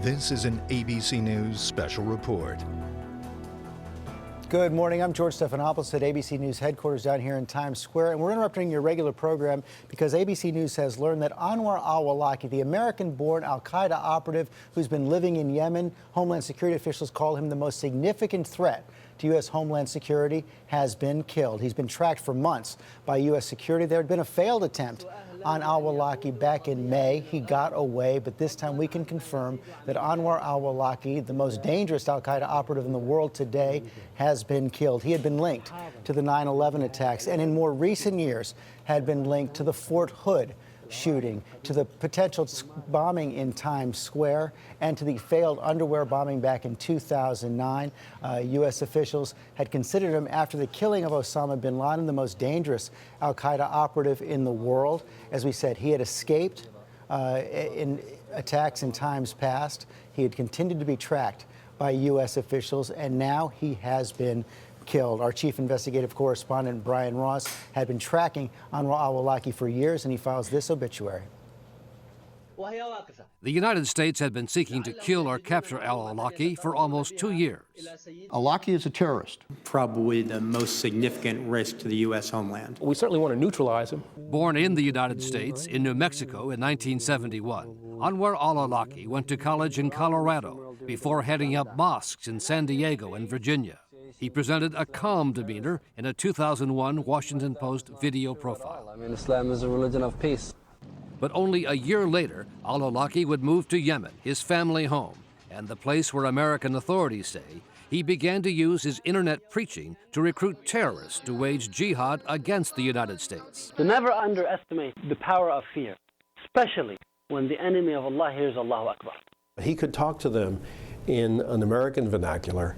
This is an ABC News special report. Good morning. I'm George Stephanopoulos at ABC News headquarters down here in Times Square, and we're interrupting your regular program because ABC News has learned that Anwar al-Awlaki, the American-born al-Qaeda operative who's been living in Yemen, Homeland Security officials call him the most significant threat to U.S. Homeland Security, has been killed. He's been tracked for months by U.S. security. There had been a failed attempt on al-Awlaki back in May. He got away, but this time we can confirm that Anwar al-Awlaki, the most dangerous al-Qaeda operative in the world today, has been killed. He had been linked to the 9/11 attacks and in more recent years had been linked to the Fort Hood shooting, to the potential bombing in Times Square, and to the failed underwear bombing back in 2009. U.S. officials had considered him, after the killing of Osama bin Laden, the most dangerous al-Qaeda operative in the world. As we said, he had escaped in attacks in times past. He had continued to be tracked by U.S. officials, and now he has been killed. Our chief investigative correspondent, Brian Ross, had been tracking Anwar al-Awlaki for years, and he files this obituary. The United States had been seeking to kill or capture al-Awlaki for almost 2 years. Awlaki is a terrorist. Probably the most significant risk to the U.S. homeland. We certainly want to neutralize him. Born in the United States, in New Mexico in 1971, Anwar al-Awlaki went to college in Colorado before heading up mosques in San Diego and Virginia. He presented a calm demeanor in a 2001 Washington Post video profile. Islam is a religion of peace. But only a year later, al-Awlaki would move to Yemen, his family home, and the place where American authorities say he began to use his internet preaching to recruit terrorists to wage jihad against the United States. To never underestimate the power of fear, especially when the enemy of Allah hears Allahu Akbar. He could talk to them in an American vernacular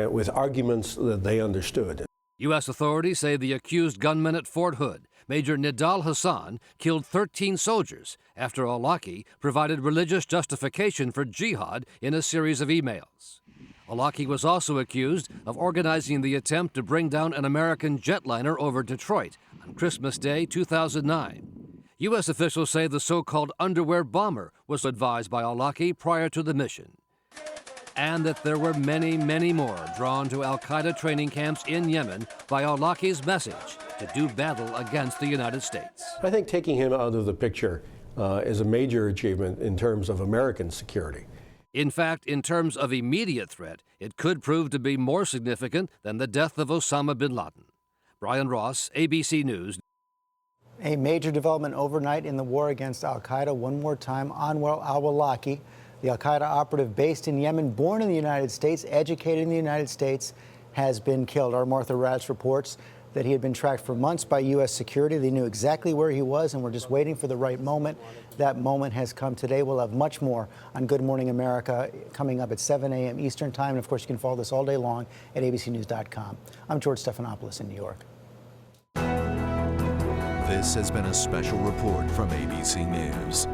with arguments that they understood. U.S. authorities say the accused gunman at Fort Hood, Major Nidal Hassan, killed 13 soldiers after al-Awlaki provided religious justification for jihad in a series of emails. Al-Awlaki was also accused of organizing the attempt to bring down an American jetliner over Detroit on Christmas Day 2009. U.S. officials say the so-called underwear bomber was advised by al-Awlaki prior to the mission, and that there were many, many more drawn to al-Qaeda training camps in Yemen by al-Awlaki's message to do battle against the United States. I think taking him out of the picture is a major achievement in terms of American security. In fact, in terms of immediate threat, it could prove to be more significant than the death of Osama bin Laden. Brian Ross, ABC News. A major development overnight in the war against al-Qaeda. One more time, Anwar al-Awlaki, the al-Qaeda operative based in Yemen, born in the United States, educated in the United States, has been killed. Our Martha Raddatz reports that he had been tracked for months by U.S. security. They knew exactly where he was, and we're just waiting for the right moment. That moment has come today. We'll have much more on Good Morning America coming up at 7 a.m. Eastern Time. And, of course, you can follow this all day long at abcnews.com. I'm George Stephanopoulos in New York. This has been a special report from ABC News.